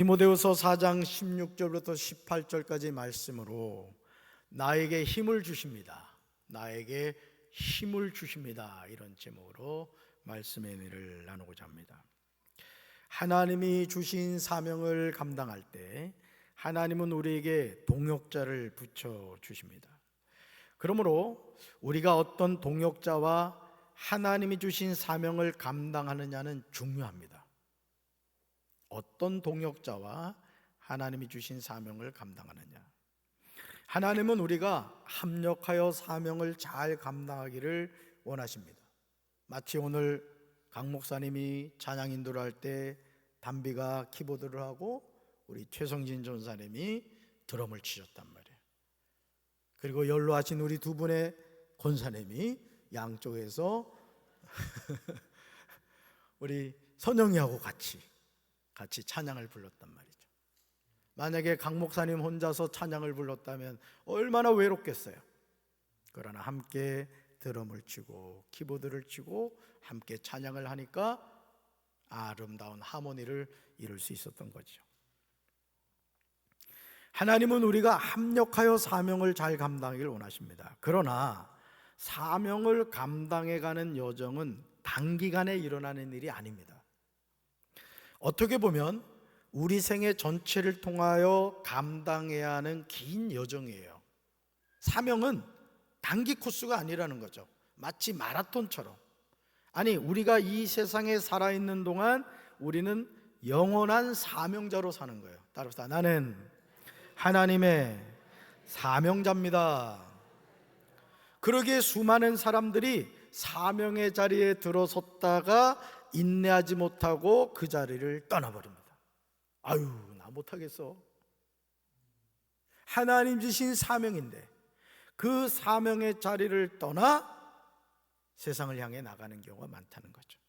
디모데후서 4장 16절부터 18절까지 말씀으로 나에게 힘을 주십니다. 나에게 힘을 주십니다. 이런 제목으로 말씀의 은혜를 나누고자 합니다. 하나님이 주신 사명을 감당할 때 하나님은 우리에게 동역자를 붙여 주십니다. 그러므로 우리가 어떤 동역자와 하나님이 주신 사명을 감당하느냐는 중요합니다. 어떤 동역자와 하나님이 주신 사명을 감당하느냐. 하나님은 우리가 합력하여 사명을 잘 감당하기를 원하십니다. 마치 오늘 강 목사님이 찬양 인도를 할 때 담비가 키보드를 하고 우리 최성진 전사님이 드럼을 치셨단 말이에요. 그리고 연로하신 우리 두 분의 권사님이 양쪽에서 우리 선영이하고 같이 찬양을 불렀단 말이죠. 만약에 강 목사님 혼자서 찬양을 불렀다면 얼마나 외롭겠어요. 그러나 함께 드럼을 치고 키보드를 치고 함께 찬양을 하니까 아름다운 하모니를 이룰 수 있었던 거죠. 하나님은 우리가 합력하여 사명을 잘 감당하기를 원하십니다. 그러나 사명을 감당해가는 여정은 단기간에 일어나는 일이 아닙니다. 어떻게 보면 우리 생애 전체를 통하여 감당해야 하는 긴 여정이에요. 사명은 단기 코스가 아니라는 거죠. 마치 마라톤처럼. 아니, 우리가 이 세상에 살아있는 동안 우리는 영원한 사명자로 사는 거예요. 따라서 나는 하나님의 사명자입니다. 그러기에 수많은 사람들이 사명의 자리에 들어섰다가 인내하지 못하고 그 자리를 떠나버립니다. 아유, 나 못하겠어. 하나님 주신 사명인데 그 사명의 자리를 떠나 세상을 향해 나가는 경우가 많다는 거죠.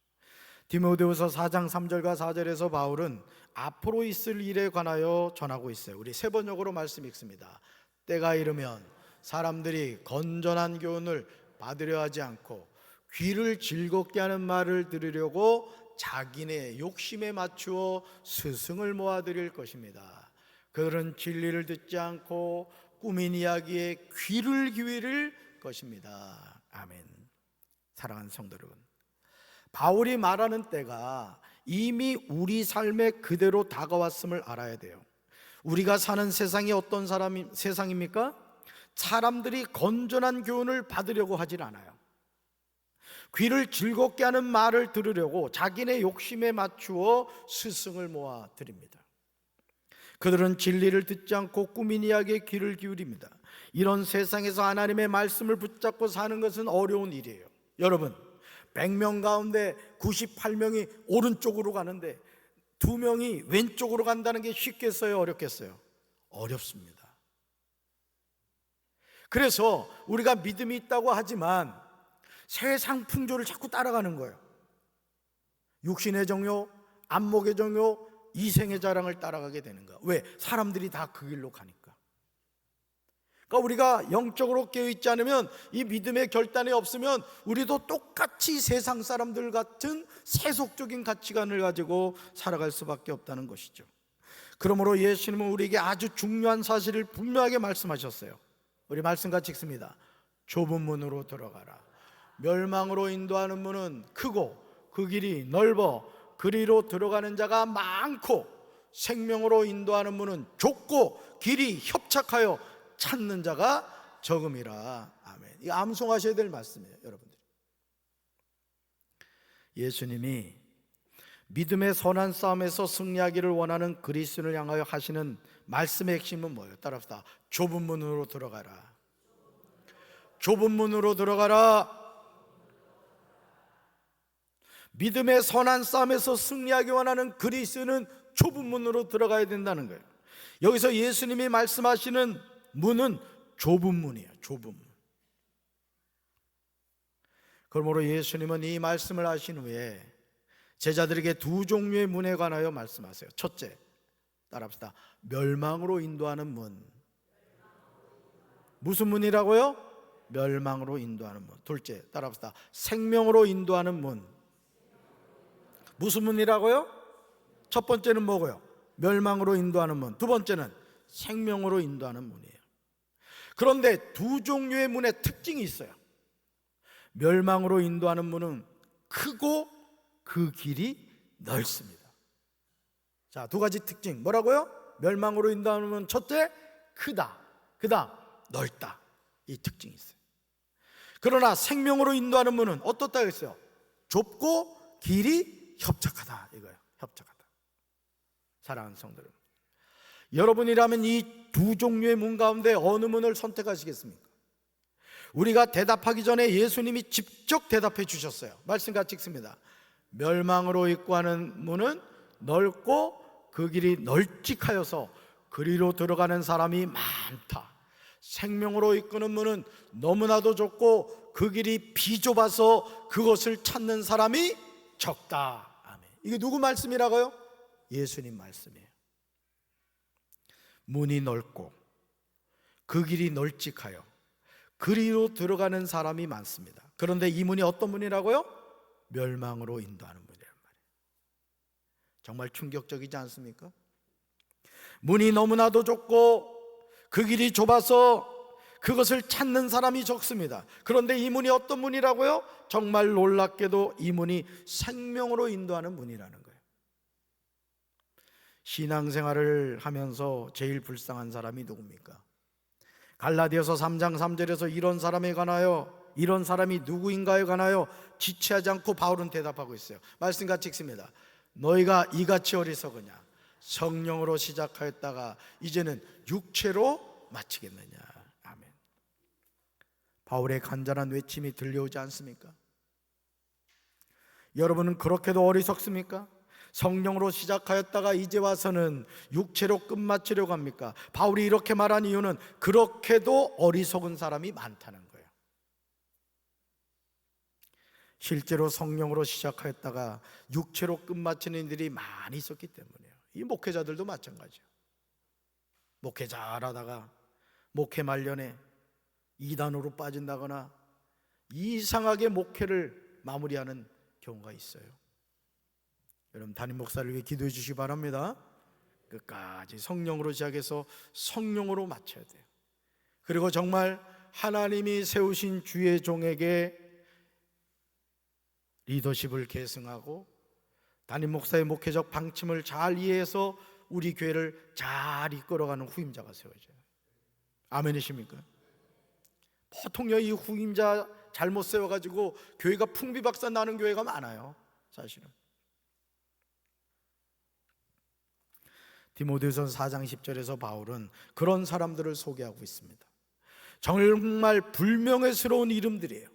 디모데후서 4장 3절과 4절에서 바울은 앞으로 있을 일에 관하여 전하고 있어요. 우리 세 번역으로 말씀 읽습니다. 때가 이르면 사람들이 건전한 교훈을 받으려 하지 않고 귀를 즐겁게 하는 말을 들으려고 자기네 욕심에 맞추어 스승을 모아드릴 것입니다. 그들은 진리를 듣지 않고 꾸민 이야기에 귀를 기울일 것입니다. 아멘. 사랑하는 성도 여러분, 바울이 말하는 때가 이미 우리 삶에 그대로 다가왔음을 알아야 돼요. 우리가 사는 세상이 어떤 세상입니까? 사람들이 건전한 교훈을 받으려고 하질 않아요. 귀를 즐겁게 하는 말을 들으려고 자기네 욕심에 맞추어 스승을 모아 드립니다. 그들은 진리를 듣지 않고 꾸민 이야기에 귀를 기울입니다. 이런 세상에서 하나님의 말씀을 붙잡고 사는 것은 어려운 일이에요. 여러분, 100명 가운데 98명이 오른쪽으로 가는데 2명이 왼쪽으로 간다는 게 쉽겠어요? 어렵겠어요? 어렵습니다. 그래서 우리가 믿음이 있다고 하지만 세상 풍조를 자꾸 따라가는 거예요. 육신의 정욕, 안목의 정욕, 이생의 자랑을 따라가게 되는 거야. 왜? 사람들이 다 그 길로 가니까. 그러니까 우리가 영적으로 깨어있지 않으면, 이 믿음의 결단이 없으면 우리도 똑같이 세상 사람들 같은 세속적인 가치관을 가지고 살아갈 수밖에 없다는 것이죠. 그러므로 예수님은 우리에게 아주 중요한 사실을 분명하게 말씀하셨어요. 우리 말씀 같이 읽습니다. 좁은 문으로 들어가라. 멸망으로 인도하는 문은 크고 그 길이 넓어 그리로 들어가는 자가 많고 생명으로 인도하는 문은 좁고 길이 협착하여 찾는 자가 적음이라. 아멘. 이 암송하셔야 될 말씀이에요, 여러분들. 예수님이 믿음의 선한 싸움에서 승리하기를 원하는 그리스도를 향하여 하시는 말씀의 핵심은 뭐예요? 따라합시다. 좁은 문으로 들어가라. 좁은 문으로 들어가라. 믿음의 선한 싸움에서 승리하기 원하는 그리스도는 좁은 문으로 들어가야 된다는 거예요. 여기서 예수님이 말씀하시는 문은 좁은 문이에요. 좁은 문. 그러므로 예수님은 이 말씀을 하신 후에 제자들에게 두 종류의 문에 관하여 말씀하세요. 첫째, 따라합시다. 멸망으로 인도하는 문. 무슨 문이라고요? 멸망으로 인도하는 문. 둘째, 따라합시다. 생명으로 인도하는 문. 무슨 문이라고요? 첫 번째는 뭐고요? 멸망으로 인도하는 문, 두 번째는 생명으로 인도하는 문이에요. 그런데 두 종류의 문의 특징이 있어요. 멸망으로 인도하는 문은 크고 그 길이 넓습니다. 자, 두 가지 특징 뭐라고요? 멸망으로 인도하는 문은 첫째, 크다. 그 다음, 넓다. 이 특징이 있어요. 그러나 생명으로 인도하는 문은 어떻다고 했어요? 좁고 길이 협착하다 이거예요. 협착하다. 사랑하는 성도 여러분, 여러분이라면 이 두 종류의 문 가운데 어느 문을 선택하시겠습니까? 우리가 대답하기 전에 예수님이 직접 대답해 주셨어요. 말씀 같이 읽습니다. 멸망으로 입구하는 문은 넓고 그 길이 널찍하여서 그리로 들어가는 사람이 많다. 생명으로 이끄는 문은 너무나도 좁고 그 길이 비좁아서 그것을 찾는 사람이 적다. 아멘. 이게 누구 말씀이라고요? 예수님 말씀이에요. 문이 넓고 그 길이 널찍하여 그리로 들어가는 사람이 많습니다. 그런데 이 문이 어떤 문이라고요? 멸망으로 인도하는 문이란 말이에요. 정말 충격적이지 않습니까? 문이 너무나도 좁고 그 길이 좁아서 그것을 찾는 사람이 적습니다. 그런데 이 문이 어떤 문이라고요? 정말 놀랍게도 이 문이 생명으로 인도하는 문이라는 거예요. 신앙생활을 하면서 제일 불쌍한 사람이 누굽니까? 갈라디아서 3장 3절에서 이런 사람에 관하여, 이런 사람이 누구인가에 관하여 지체하지 않고 바울은 대답하고 있어요. 말씀 같이 읽습니다. 너희가 이같이 어리석으냐? 성령으로 시작하였다가 이제는 육체로 마치겠느냐? 아멘. 바울의 간절한 외침이 들려오지 않습니까? 여러분은 그렇게도 어리석습니까? 성령으로 시작하였다가 이제 와서는 육체로 끝마치려고 합니까? 바울이 이렇게 말한 이유는 그렇게도 어리석은 사람이 많다는 거예요. 실제로 성령으로 시작하였다가 육체로 끝마치는 일이 많이 있었기 때문이에요. 이 목회자들도 마찬가지예요. 목회 잘하다가 목회 말년에 이단으로 빠진다거나 이상하게 목회를 마무리하는 경우가 있어요. 여러분, 담임 목사를 위해 기도해 주시기 바랍니다. 끝까지 성령으로 시작해서 성령으로 마쳐야 돼요. 그리고 정말 하나님이 세우신 주의 종에게 리더십을 계승하고 담임 목사의 목회적 방침을 잘 이해해서 우리 교회를 잘 이끌어가는 후임자가 세워져요. 아멘이십니까? 보통요, 이 후임자 잘못 세워가지고 교회가 풍비박산 나는 교회가 많아요. 사실은 디모데후서 4장 10절에서 바울은 그런 사람들을 소개하고 있습니다. 정말 불명예스러운 이름들이에요.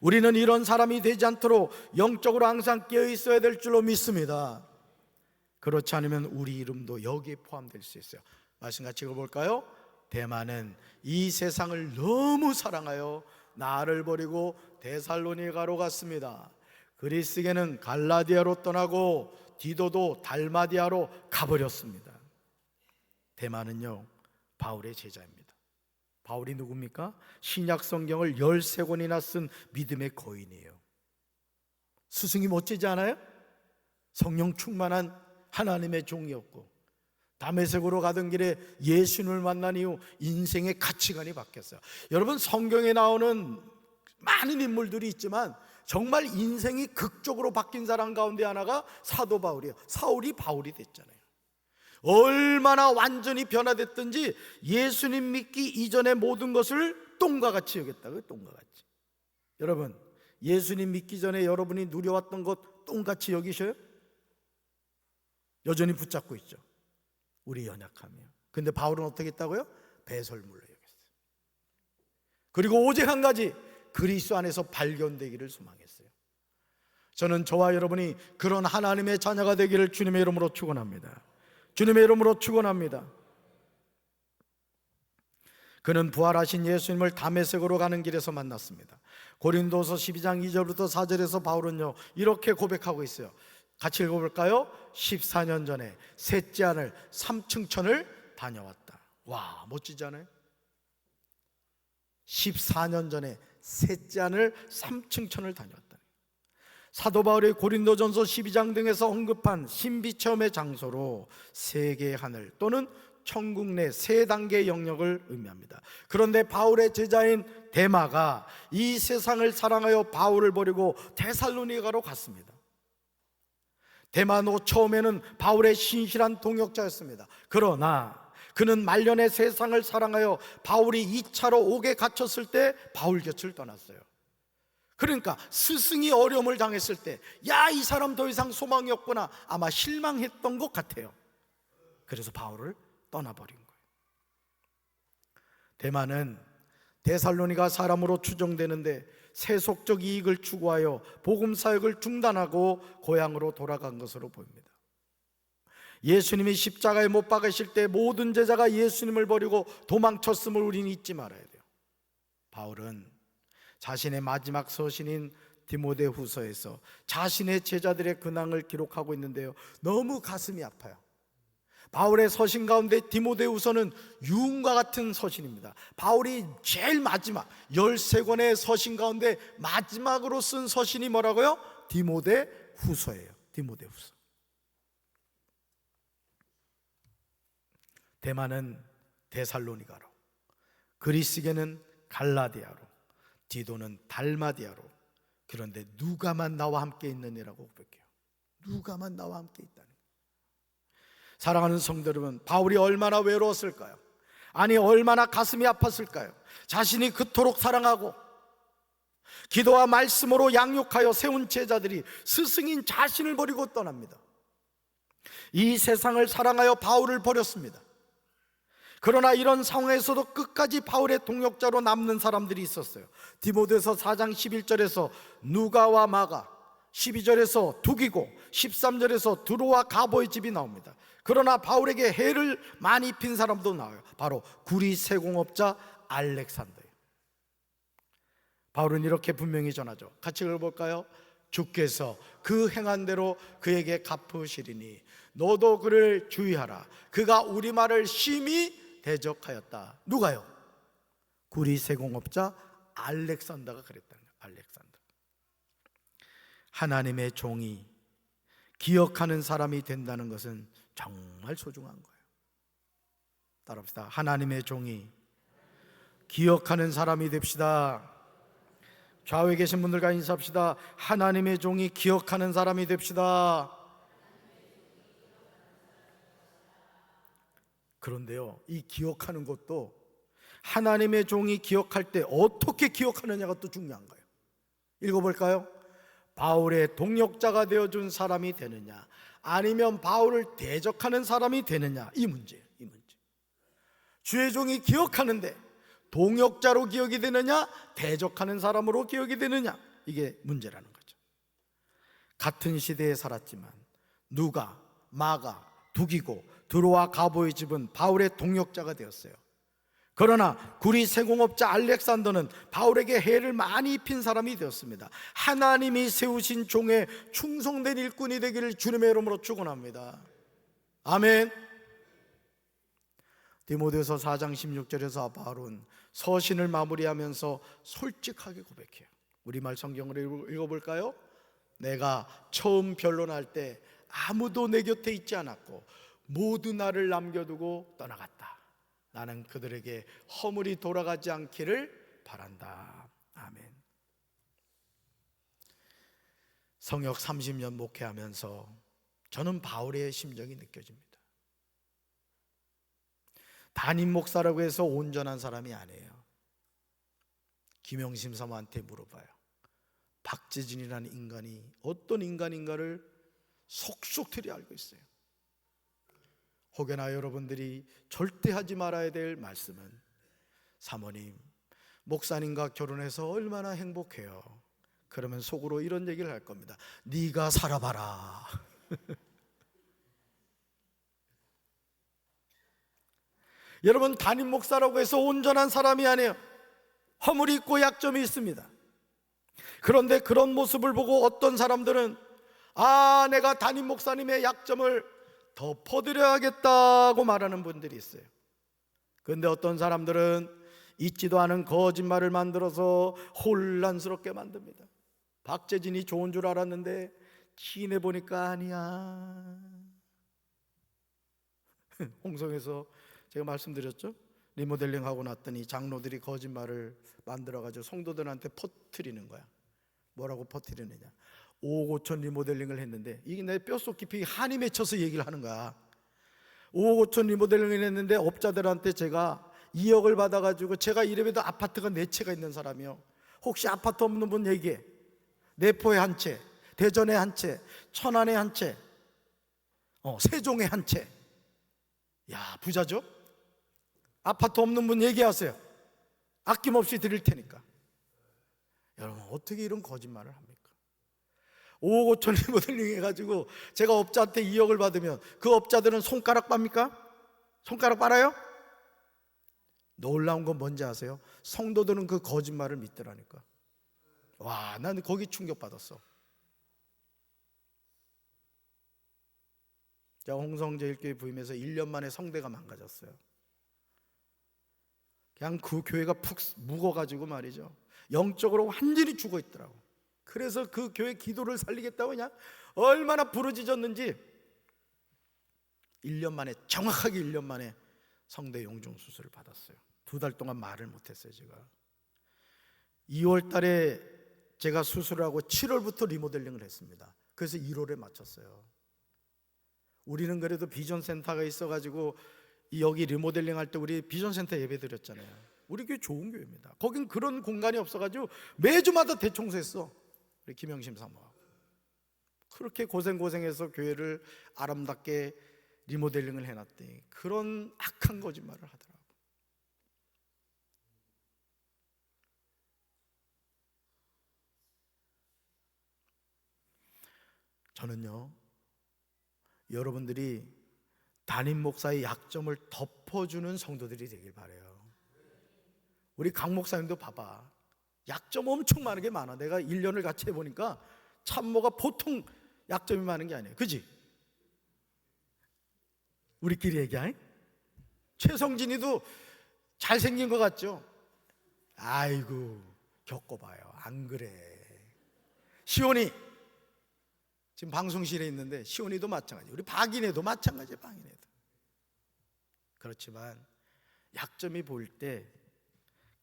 우리는 이런 사람이 되지 않도록 영적으로 항상 깨어 있어야 될 줄로 믿습니다. 그렇지 않으면 우리 이름도 여기에 포함될 수 있어요. 말씀 같이 읽어볼까요? 대만은 이 세상을 너무 사랑하여 나를 버리고 데살로니가로 갔습니다. 그리스계는 갈라디아로 떠나고 디도도 달마디아로 가버렸습니다. 대만은요, 바울의 제자입니다. 바울이 누굽니까? 신약 성경을 13권이나 쓴 믿음의 거인이에요. 스승이 멋지지 않아요? 성령 충만한 하나님의 종이었고 다메섹으로 가던 길에 예수님을 만난 이후 인생의 가치관이 바뀌었어요. 여러분, 성경에 나오는 많은 인물들이 있지만 정말 인생이 극적으로 바뀐 사람 가운데 하나가 사도 바울이에요. 사울이 바울이 됐잖아요. 얼마나 완전히 변화됐든지 예수님 믿기 이전의 모든 것을 똥과 같이 여겼다고요. 똥과 같이. 여러분, 예수님 믿기 전에 여러분이 누려왔던 것 똥같이 여기셔요? 여전히 붙잡고 있죠. 우리 연약함이요. 근데 바울은 어떻게 했다고요? 배설물로 여겼어요. 그리고 오직 한 가지, 그리스도 안에서 발견되기를 소망했어요. 저는 저와 여러분이 그런 하나님의 자녀가 되기를 주님의 이름으로 축원합니다. 주님의 이름으로 축원합니다. 그는 부활하신 예수님을 다메섹으로 가는 길에서 만났습니다. 고린도서 12장 2절부터 4절에서 바울은요, 이렇게 고백하고 있어요. 같이 읽어볼까요? 14년 전에 셋째 하늘 삼층천을 다녀왔다. 와, 멋지지 않아요? 14년 전에 셋째 하늘 삼층천을 다녀왔다. 사도 바울의 고린도전서 12장 등에서 언급한 신비 체험의 장소로 세계의 하늘 또는 천국 내 세 단계의 영역을 의미합니다. 그런데 바울의 제자인 데마가 이 세상을 사랑하여 바울을 버리고 데살로니가로 갔습니다. 데마도 처음에는 바울의 신실한 동역자였습니다. 그러나 그는 말년에 세상을 사랑하여 바울이 2차로 옥에 갇혔을 때 바울 곁을 떠났어요. 그러니까 스승이 어려움을 당했을 때, 야, 이 사람 더 이상 소망이 없구나, 아마 실망했던 것 같아요. 그래서 바울을 떠나버린 거예요. 데마는 데살로니가 사람으로 추정되는데 세속적 이익을 추구하여 복음 사역을 중단하고 고향으로 돌아간 것으로 보입니다. 예수님이 십자가에 못 박으실 때 모든 제자가 예수님을 버리고 도망쳤음을 우리는 잊지 말아야 돼요. 바울은 자신의 마지막 서신인 디모데후서에서 자신의 제자들의 근황을 기록하고 있는데요, 너무 가슴이 아파요. 바울의 서신 가운데 디모데후서는 유흥과 같은 서신입니다. 바울이 제일 마지막 13권의 서신 가운데 마지막으로 쓴 서신이 뭐라고요? 디모데후서예요. 디모데후서. 데마는 데살로니가로, 그리스계는 갈라디아로, 디도는 달마디아로. 그런데 누가만 나와 함께 있느니라고 고백해요. 누가만 나와 함께 있다는 거예요. 사랑하는 성도 여러분, 바울이 얼마나 외로웠을까요? 아니, 얼마나 가슴이 아팠을까요? 자신이 그토록 사랑하고 기도와 말씀으로 양육하여 세운 제자들이 스승인 자신을 버리고 떠납니다. 이 세상을 사랑하여 바울을 버렸습니다. 그러나 이런 상황에서도 끝까지 바울의 동역자로 남는 사람들이 있었어요. 디모데서 4장 11절에서 누가와 마가, 12절에서 두기고, 13절에서 두로와 가보의 집이 나옵니다. 그러나 바울에게 해를 많이 입힌 사람도 나와요. 바로 구리 세공업자 알렉산더예요. 바울은 이렇게 분명히 전하죠. 같이 읽어볼까요? 주께서 그 행한 대로 그에게 갚으시리니 너도 그를 주의하라. 그가 우리 말을 심히 대적하였다. 누가요? 구리 세공업자 알렉산더가 그랬다는 거예요. 알렉산더. 하나님의 종이 기억하는 사람이 된다는 것은 정말 소중한 거예요. 따라합시다. 하나님의 종이 기억하는 사람이 됩시다. 좌우에 계신 분들과 인사합시다. 하나님의 종이 기억하는 사람이 됩시다. 그런데요, 이 기억하는 것도 하나님의 종이 기억할 때 어떻게 기억하느냐가 또 중요한 거예요. 읽어볼까요? 바울의 동역자가 되어준 사람이 되느냐, 아니면 바울을 대적하는 사람이 되느냐, 이 문제예요. 이 문제. 주의 종이 기억하는데 동역자로 기억이 되느냐, 대적하는 사람으로 기억이 되느냐, 이게 문제라는 거죠. 같은 시대에 살았지만 누가, 마가, 두기고, 두로와 가보의 집은 바울의 동역자가 되었어요. 그러나 구리 세공업자 알렉산더는 바울에게 해를 많이 입힌 사람이 되었습니다. 하나님이 세우신 종에 충성된 일꾼이 되기를 주님의 이름으로 축원합니다. 아멘. 디모데서 4장 16절에서 바울은 서신을 마무리하면서 솔직하게 고백해요. 우리말 성경을 읽어볼까요? 내가 처음 변론할 때 아무도 내 곁에 있지 않았고 모두 나를 남겨두고 떠나갔다. 나는 그들에게 허물이 돌아가지 않기를 바란다. 아멘. 성역 30년 목회하면서 저는 바울의 심정이 느껴집니다. 담임 목사라고 해서 온전한 사람이 아니에요. 김영심 사모한테 물어봐요. 박재진이라는 인간이 어떤 인간인가를 속속들이 알고 있어요. 혹여나 여러분들이 절대 하지 말아야 될 말씀은, 사모님, 목사님과 결혼해서 얼마나 행복해요. 그러면 속으로 이런 얘기를 할 겁니다. 네가 살아봐라. 여러분, 담임 목사라고 해서 온전한 사람이 아니에요. 허물이 있고 약점이 있습니다. 그런데 그런 모습을 보고 어떤 사람들은 내가 담임 목사님의 약점을 덮어드려야겠다고 말하는 분들이 있어요. 그런데 어떤 사람들은 있지도 않은 거짓말을 만들어서 혼란스럽게 만듭니다. 박재진이 좋은 줄 알았는데 지내 보니까 아니야. 홍성에서 제가 말씀드렸죠? 리모델링 하고 났더니 장로들이 거짓말을 만들어가지고 성도들한테 퍼뜨리는 거야. 뭐라고 퍼뜨리느냐, 5억 5천 리모델링을 했는데, 이게 내 뼛속 깊이 한이 맺혀서 얘기를 하는 거야. 5억 5천 리모델링을 했는데 업자들한테 제가 2억을 받아가지고, 제가 이래봬도 아파트가 4채가 있는 사람이요, 혹시 아파트 없는 분 얘기해. 내포에 한 채, 대전에 한 채, 천안에 한 채, 세종에 한 채. 야, 부자죠? 아파트 없는 분 얘기하세요. 아낌없이 드릴 테니까. 여러분, 어떻게 이런 거짓말을 합니까? 5억 5천 리모델링 해가지고 제가 업자한테 2억을 받으면 그 업자들은 손가락 빱니까? 손가락 빨아요? 놀라운 건 뭔지 아세요? 성도들은 그 거짓말을 믿더라니까. 와, 나는 거기 충격받았어. 제가 홍성제일교회 부임해서 1년 만에 성대가 망가졌어요. 그냥 그 교회가 푹 묵어가지고 말이죠, 영적으로 완전히 죽어 있더라고. 그래서 그 교회 기도를 살리겠다고 그냥 얼마나 부르짖었는지 1년 만에, 정확하게 1년 만에 성대 용종 수술을 받았어요. 2달 동안 말을 못했어요. 제가 2월 달에 제가 수술을 하고 7월부터 리모델링을 했습니다. 그래서 1월에 마쳤어요. 우리는 그래도 비전센터가 있어가지고 여기 리모델링 할 때 우리 비전센터 예배 드렸잖아요. 우리 교회 좋은 교회입니다. 거긴 그런 공간이 없어가지고 매주마다 대청소했어. 우리 김영심 사모하고 그렇게 고생해서 교회를 아름답게 리모델링을 해놨더니 그런 악한 거짓말을 하더라고. 저는요, 여러분들이 담임 목사의 약점을 덮어주는 성도들이 되길 바라요. 우리 강 목사님도 봐봐, 약점 엄청 많은 게 많아. 내가 1년을 같이 해보니까 참모가 보통 약점이 많은 게 아니에요. 그지? 우리끼리 얘기하니? 최성진이도 잘생긴 것 같죠? 아이고, 겪어봐요. 안 그래. 시온이 지금 방송실에 있는데 시온이도 마찬가지, 우리 박인혜도 마찬가지예요. 박인혜도. 그렇지만 약점이 보일 때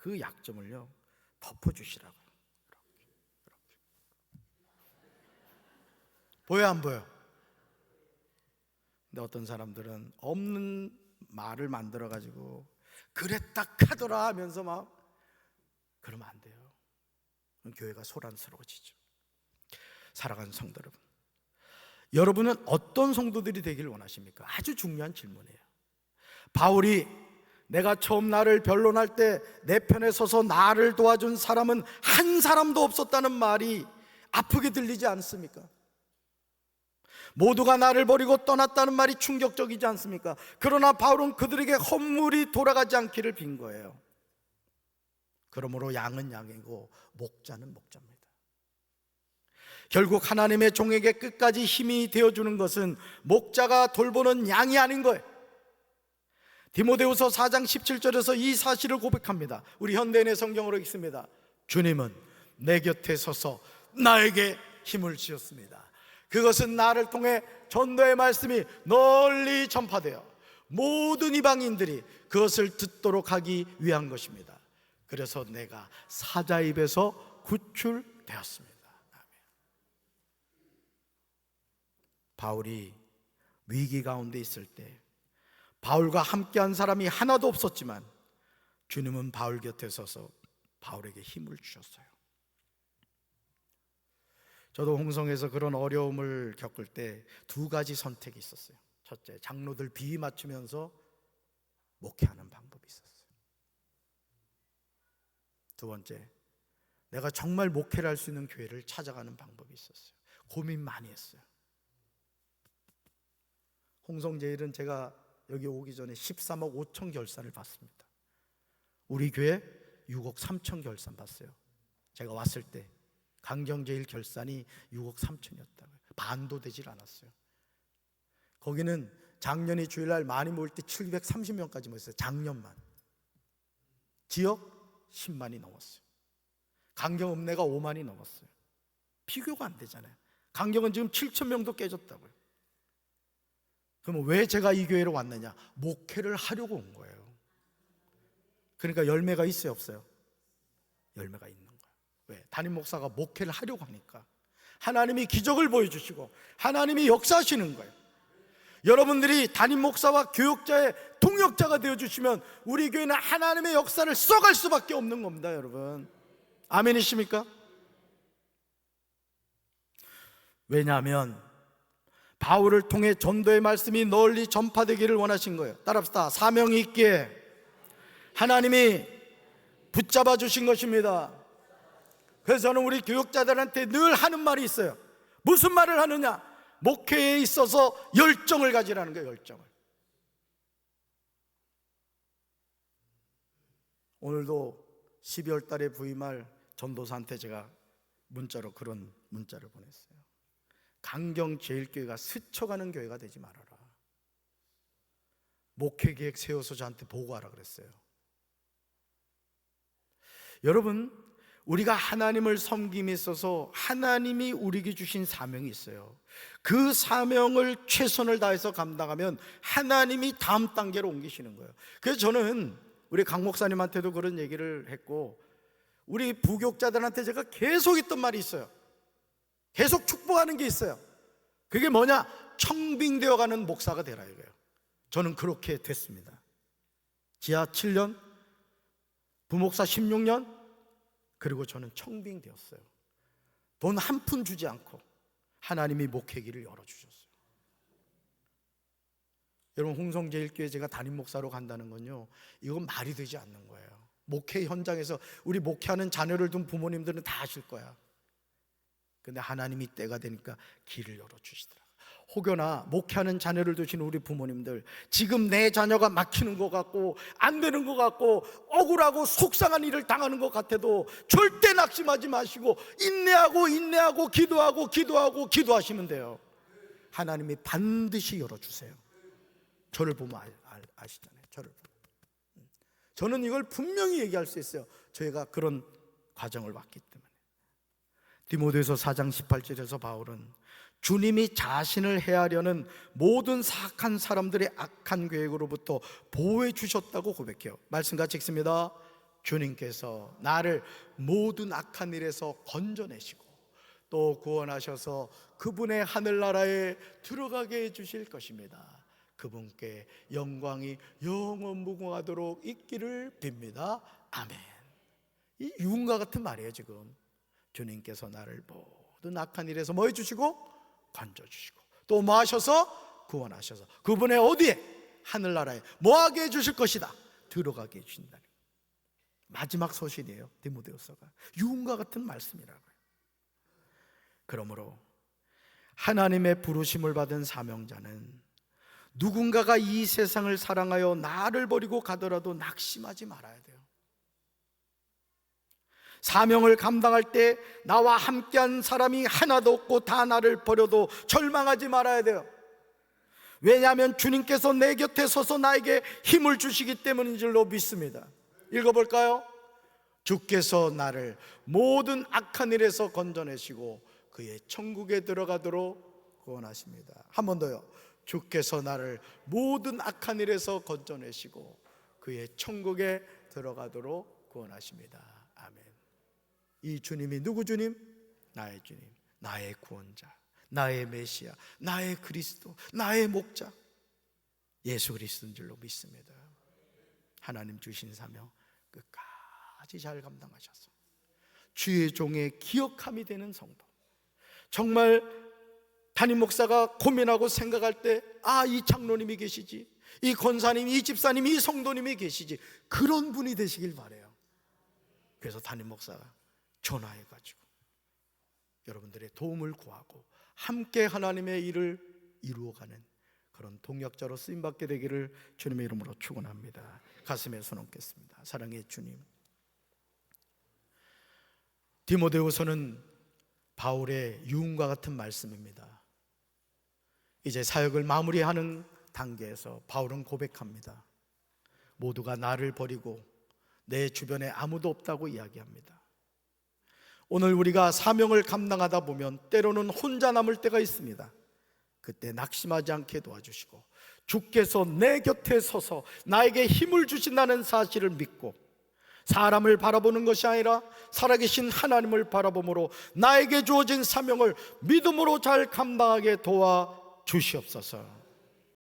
그 약점을요 덮어주시라고요. 이렇게. 보여 안 보여? 근데 어떤 사람들은 없는 말을 만들어가지고 그랬다 카더라 하면서 막 그러면 안 돼요. 교회가 소란스러워지죠. 사랑하는 성도 여러분, 여러분은 어떤 성도들이 되기를 원하십니까? 아주 중요한 질문이에요. 바울이 내가 처음 나를 변론할 때 내 편에 서서 나를 도와준 사람은 한 사람도 없었다는 말이 아프게 들리지 않습니까? 모두가 나를 버리고 떠났다는 말이 충격적이지 않습니까? 그러나 바울은 그들에게 헌물이 돌아가지 않기를 빈 거예요. 그러므로 양은 양이고 목자는 목자입니다. 결국 하나님의 종에게 끝까지 힘이 되어주는 것은 목자가 돌보는 양이 아닌 거예요. 디모데후서 4장 17절에서 이 사실을 고백합니다. 우리 현대인의 성경으로 읽습니다. 주님은 내 곁에 서서 나에게 힘을 주셨습니다. 그것은 나를 통해 전도의 말씀이 널리 전파되어 모든 이방인들이 그것을 듣도록 하기 위한 것입니다. 그래서 내가 사자 입에서 구출되었습니다. 바울이 위기 가운데 있을 때 바울과 함께한 사람이 하나도 없었지만 주님은 바울 곁에 서서 바울에게 힘을 주셨어요. 저도 홍성에서 그런 어려움을 겪을 때 2가지 선택이 있었어요. 첫째, 장로들 비위 맞추면서 목회하는 방법이 있었어요. 2번째, 내가 정말 목회를 할 수 있는 교회를 찾아가는 방법이 있었어요. 고민 많이 했어요. 홍성제일은 제가 여기 오기 전에 13억 5천 결산을 받습니다. 우리 교회 6억 3천 결산 받았어요. 제가 왔을 때 강경제일 결산이 6억 3천이었다고요. 반도 되질 않았어요. 거기는 작년이 주일날 많이 모일 때 730명까지 모였어요. 작년만. 지역 10만이 넘었어요. 강경 읍내가 5만이 넘었어요. 비교가 안 되잖아요. 강경은 지금 7천 명도 깨졌다고요. 그러면 왜 제가 이 교회로 왔느냐? 목회를 하려고 온 거예요. 그러니까 열매가 있어요, 없어요? 열매가 있는 거예요. 왜? 담임 목사가 목회를 하려고 하니까 하나님이 기적을 보여주시고 하나님이 역사하시는 거예요. 여러분들이 담임 목사와 교역자의 동역자가 되어주시면 우리 교회는 하나님의 역사를 써갈 수밖에 없는 겁니다, 여러분. 아멘이십니까? 왜냐하면 바울을 통해 전도의 말씀이 널리 전파되기를 원하신 거예요. 따라합시다. 사명이 있기에 하나님이 붙잡아 주신 것입니다. 그래서 저는 우리 교역자들한테 늘 하는 말이 있어요. 무슨 말을 하느냐? 목회에 있어서 열정을 가지라는 거예요. 열정을. 오늘도 12월 달에 부임할 전도사한테 제가 문자로 그런 문자를 보냈어요. 강경제일교회가 스쳐가는 교회가 되지 말아라. 목회계획 세워서 저한테 보고하라 그랬어요. 여러분, 우리가 하나님을 섬김에 있어서 하나님이 우리에게 주신 사명이 있어요. 그 사명을 최선을 다해서 감당하면 하나님이 다음 단계로 옮기시는 거예요. 그래서 저는 우리 강 목사님한테도 그런 얘기를 했고, 우리 부교육자들한테 제가 계속 했던 말이 있어요. 계속 축복하는 게 있어요. 그게 뭐냐? 청빙되어가는 목사가 되라 이거예요. 저는 그렇게 됐습니다. 지하 7년, 부목사 16년, 그리고 저는 청빙되었어요. 돈 한 푼 주지 않고 하나님이 목회기를 열어주셨어요. 여러분, 홍성제일교회 제가 담임 목사로 간다는 건요, 이건 말이 되지 않는 거예요. 목회 현장에서 우리 목회하는 자녀를 둔 부모님들은 다 아실 거야. 근데 하나님이 때가 되니까 길을 열어주시더라고요. 혹여나 목회하는 자녀를 두신 우리 부모님들, 지금 내 자녀가 막히는 것 같고 안 되는 것 같고 억울하고 속상한 일을 당하는 것 같아도 절대 낙심하지 마시고 인내하고 기도하시면 돼요. 하나님이 반드시 열어주세요. 저를 보면 아시잖아요. 저는 이걸 분명히 얘기할 수 있어요. 저희가 그런 과정을 왔기 때문에. 디모데후서 4장 18절에서 바울은 주님이 자신을 해하려는 모든 사악한 사람들의 악한 계획으로부터 보호해 주셨다고 고백해요. 말씀 같이 읽습니다. 주님께서 나를 모든 악한 일에서 건져내시고 또 구원하셔서 그분의 하늘나라에 들어가게 해주실 것입니다. 그분께 영광이 영원무궁하도록 있기를 빕니다. 아멘. 이 유언과 같은 말이에요. 지금 주님께서 나를 모든 악한 일에서 뭐 해주시고 건져주시고 또 뭐 하셔서 구원하셔서 그분의 어디에? 하늘나라에 뭐하게 해주실 것이다. 들어가게 해주신다는 마지막 서신이에요. 디모데후서가 유언과 같은 말씀이라고요. 그러므로 하나님의 부르심을 받은 사명자는 누군가가 이 세상을 사랑하여 나를 버리고 가더라도 낙심하지 말아야 돼요. 사명을 감당할 때 나와 함께한 사람이 하나도 없고 다 나를 버려도 절망하지 말아야 돼요. 왜냐하면 주님께서 내 곁에 서서 나에게 힘을 주시기 때문인 줄로 믿습니다. 읽어볼까요? 주께서 나를 모든 악한 일에서 건져내시고 그의 천국에 들어가도록 구원하십니다. 한 번 더요. 주께서 나를 모든 악한 일에서 건져내시고 그의 천국에 들어가도록 구원하십니다. 아멘. 이 주님이 누구 주님? 나의 주님, 나의 구원자, 나의 메시아, 나의 그리스도, 나의 목자 예수 그리스도인 줄로 믿습니다. 하나님 주신 사명 끝까지 잘 감당하셔서 주의 종의 기억함이 되는 성도, 정말 담임 목사가 고민하고 생각할 때 이 장로님이 계시지, 이 권사님이, 이 집사님이, 이 성도님이 계시지, 그런 분이 되시길 바라요. 그래서 담임 목사가 전화해가지고 여러분들의 도움을 구하고 함께 하나님의 일을 이루어가는 그런 동역자로 쓰임받게 되기를 주님의 이름으로 축원합니다. 가슴에 손 얹겠습니다. 사랑의 주님, 디모데후서는 바울의 유언과 같은 말씀입니다. 이제 사역을 마무리하는 단계에서 바울은 고백합니다. 모두가 나를 버리고 내 주변에 아무도 없다고 이야기합니다. 오늘 우리가 사명을 감당하다 보면 때로는 혼자 남을 때가 있습니다. 그때 낙심하지 않게 도와주시고 주께서 내 곁에 서서 나에게 힘을 주신다는 사실을 믿고 사람을 바라보는 것이 아니라 살아계신 하나님을 바라봄으로 나에게 주어진 사명을 믿음으로 잘 감당하게 도와주시옵소서.